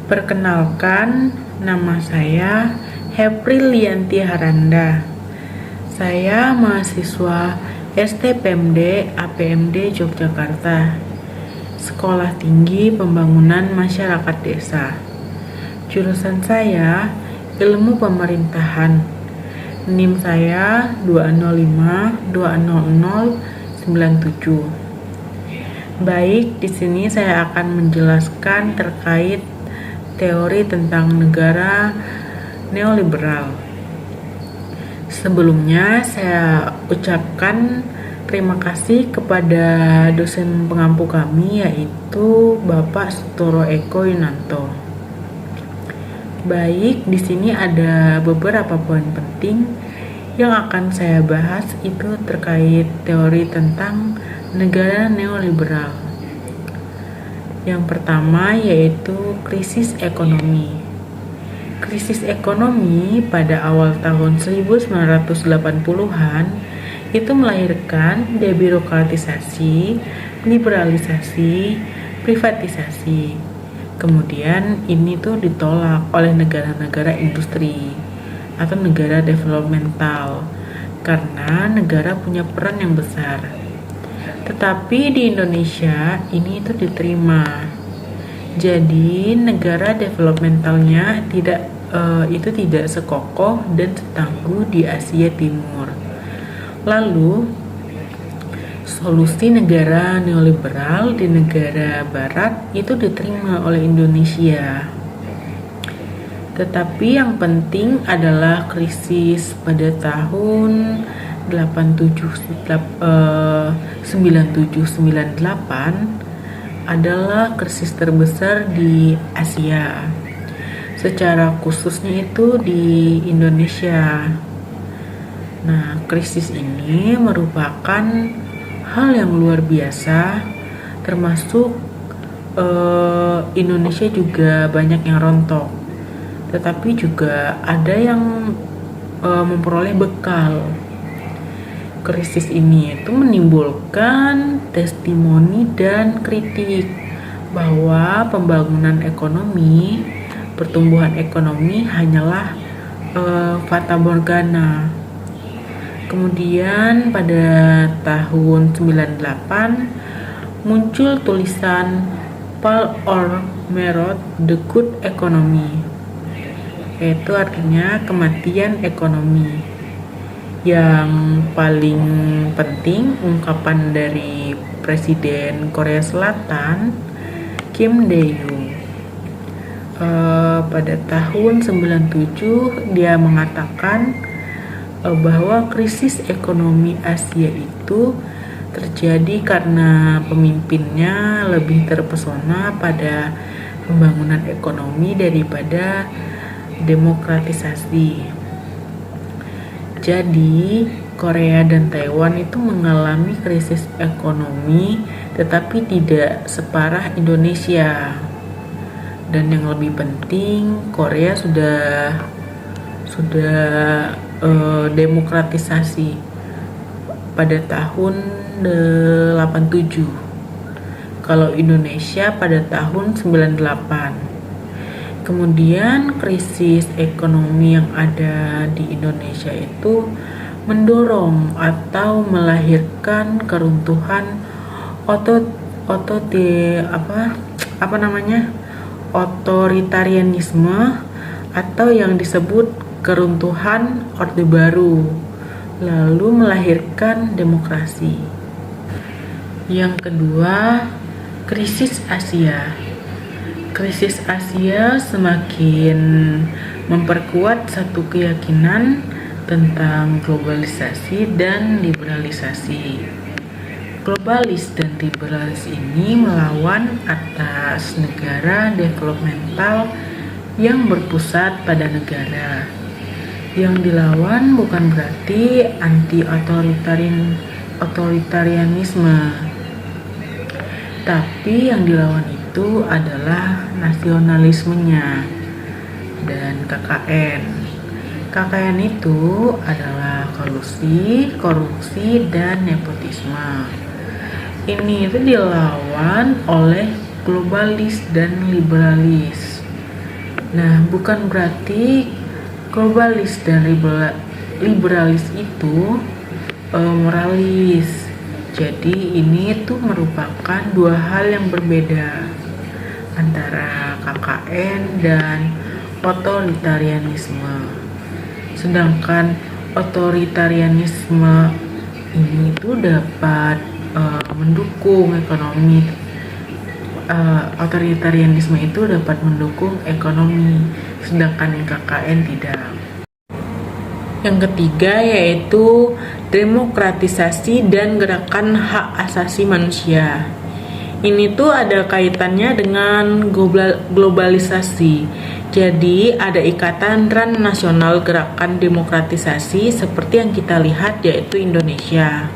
Perkenalkan, nama saya Heprilianti Haranda. Saya mahasiswa STPMD APMD Yogyakarta, Sekolah Tinggi Pembangunan Masyarakat Desa. Jurusan saya Ilmu Pemerintahan. NIM saya 205200097. Baik, di sini saya akan menjelaskan terkait teori tentang negara neoliberal. Sebelumnya saya ucapkan terima kasih kepada dosen pengampu kami, yaitu Bapak Sutoro Eko Yunanto. Baik, di sini ada beberapa poin penting yang akan saya bahas, itu terkait teori tentang negara neoliberal. Yang pertama yaitu krisis ekonomi. Krisis ekonomi pada awal tahun 1980-an itu melahirkan debirokratisasi, liberalisasi, privatisasi. Kemudian ini tuh ditolak oleh negara-negara industri atau negara developmental karena negara punya peran yang besar. Tetapi di Indonesia ini itu diterima. Jadi negara developmentalnya tidak sekokoh dan setangguh di Asia Timur. Lalu solusi negara neoliberal di negara barat itu diterima oleh Indonesia. Tetapi yang penting adalah krisis pada tahun 97-98 adalah krisis terbesar di Asia, secara khususnya itu di Indonesia. Nah, krisis ini merupakan hal yang luar biasa, termasuk Indonesia juga banyak yang rontok, tetapi juga ada yang memperoleh bekal. Krisis ini itu menimbulkan testimoni dan kritik bahwa pembangunan ekonomi, pertumbuhan ekonomi hanyalah fata morgana. Kemudian pada tahun 98 muncul tulisan Paul Ormerod The Good Economy, yaitu artinya kematian ekonomi. Yang paling penting ungkapan dari Presiden Korea Selatan Kim Dae-jung pada tahun 97 dia mengatakan bahwa krisis ekonomi Asia itu terjadi karena pemimpinnya lebih terpesona pada pembangunan ekonomi daripada demokratisasi. Jadi, Korea dan Taiwan itu mengalami krisis ekonomi, tetapi tidak separah Indonesia. Dan yang lebih penting, Korea sudah demokratisasi pada tahun 87. Kalau Indonesia pada tahun 98. Kemudian krisis ekonomi yang ada di Indonesia itu mendorong atau melahirkan keruntuhan otoritarianisme atau yang disebut keruntuhan Orde Baru, lalu melahirkan demokrasi. Yang kedua, krisis Asia. Krisis Asia semakin memperkuat satu keyakinan tentang globalisasi dan liberalisasi. Globalis dan liberalis ini melawan atas negara developmental yang berpusat pada negara. Yang dilawan bukan berarti anti-otoritarianisme, tapi yang dilawan itu adalah nasionalismenya dan KKN. KKN itu adalah kolusi, korupsi, dan nepotisme. Ini itu dilawan oleh globalis dan liberalis. Nah, bukan berarti globalis dan liberalis itu moralis. Jadi ini tuh merupakan dua hal yang berbeda antara KKN dan otoritarianisme. Sedangkan otoritarianisme ini tuh dapat mendukung ekonomi. Otoritarianisme itu dapat mendukung ekonomi, sedangkan KKN tidak. Yang ketiga yaitu demokratisasi dan gerakan hak asasi manusia. Ini tuh ada kaitannya dengan globalisasi. Jadi ada ikatan transnasional gerakan demokratisasi seperti yang kita lihat yaitu Indonesia.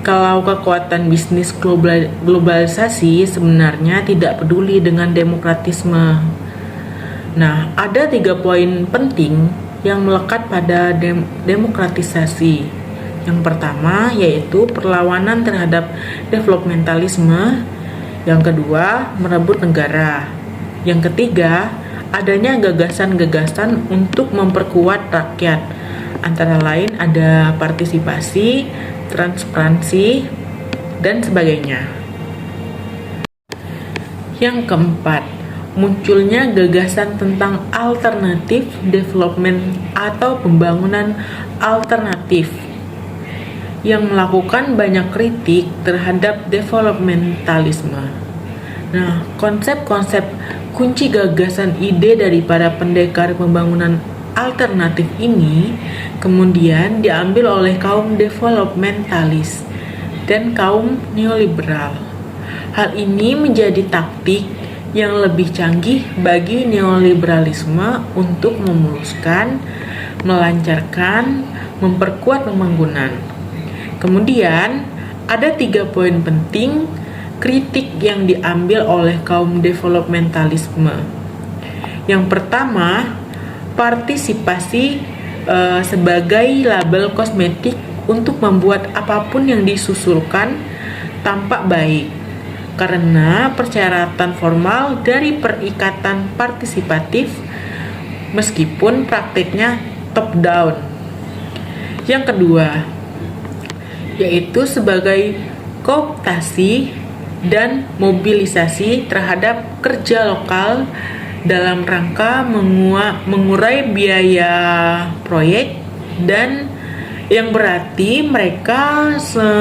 Kalau kekuatan bisnis globalisasi sebenarnya tidak peduli dengan demokratisme. Nah, ada 3 poin penting yang melekat pada demokratisasi. Yang pertama yaitu perlawanan terhadap developmentalisme. Yang kedua, merebut negara. Yang ketiga, adanya gagasan-gagasan untuk memperkuat rakyat. Antara lain ada partisipasi, transparansi, dan sebagainya. Yang keempat, munculnya gagasan tentang alternatif development atau pembangunan alternatif yang melakukan banyak kritik terhadap developmentalisme. Nah, konsep-konsep kunci gagasan ide dari para pendekar pembangunan alternatif ini kemudian diambil oleh kaum developmentalis dan kaum neoliberal. Hal ini menjadi taktik yang lebih canggih bagi neoliberalisme untuk memuluskan, melancarkan, memperkuat pembangunan. Kemudian, ada 3 poin penting kritik yang diambil oleh kaum developmentalisme. Yang pertama, partisipasi sebagai label kosmetik untuk membuat apapun yang disusulkan tampak baik. Karena persyaratan formal dari perikatan partisipatif meskipun praktiknya top down. Yang kedua, yaitu sebagai kooptasi dan mobilisasi terhadap kerja lokal dalam rangka mengurai biaya proyek dan yang berarti mereka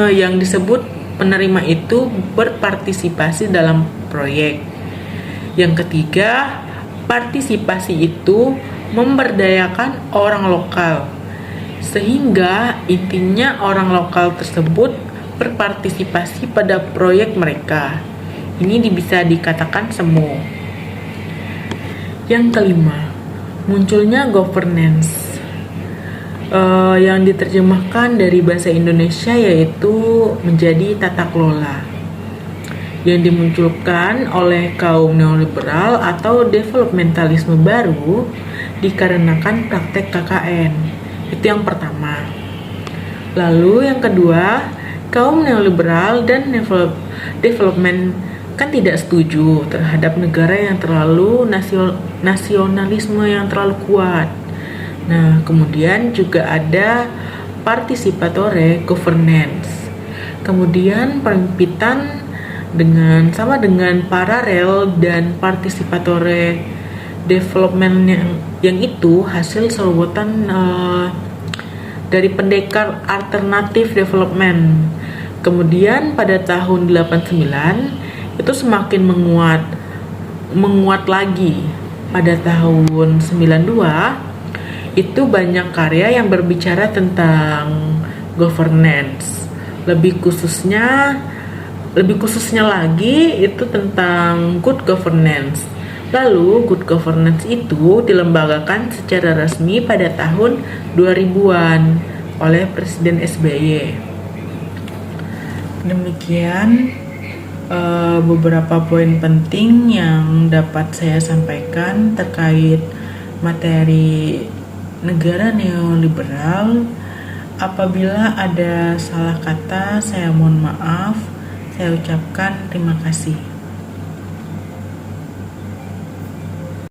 yang disebut penerima itu berpartisipasi dalam proyek. Yang ketiga, partisipasi itu memberdayakan orang lokal, sehingga intinya orang lokal tersebut berpartisipasi pada proyek mereka. Ini bisa dikatakan semu. Yang kelima, munculnya governance. Yang diterjemahkan dari bahasa Indonesia yaitu menjadi tata kelola yang dimunculkan oleh kaum neoliberal atau developmentalisme baru dikarenakan praktek KKN. Itu yang pertama. Lalu yang kedua, kaum neoliberal dan development kan tidak setuju terhadap negara yang terlalu nasionalisme yang terlalu kuat. Nah, kemudian juga ada participatory governance. Kemudian perimpitan sama dengan paralel dan participatory development yang itu hasil serobotan dari pendekar alternatif development. Kemudian pada tahun 89 itu semakin menguat lagi. Pada tahun 92 itu banyak karya yang berbicara tentang governance. Lebih khususnya lagi itu tentang good governance. Lalu good governance itu dilembagakan secara resmi pada tahun 2000-an oleh Presiden SBY. Demikian beberapa poin penting yang dapat saya sampaikan terkait materi negara neoliberal. Apabila ada salah kata, saya mohon maaf. Saya ucapkan terima kasih.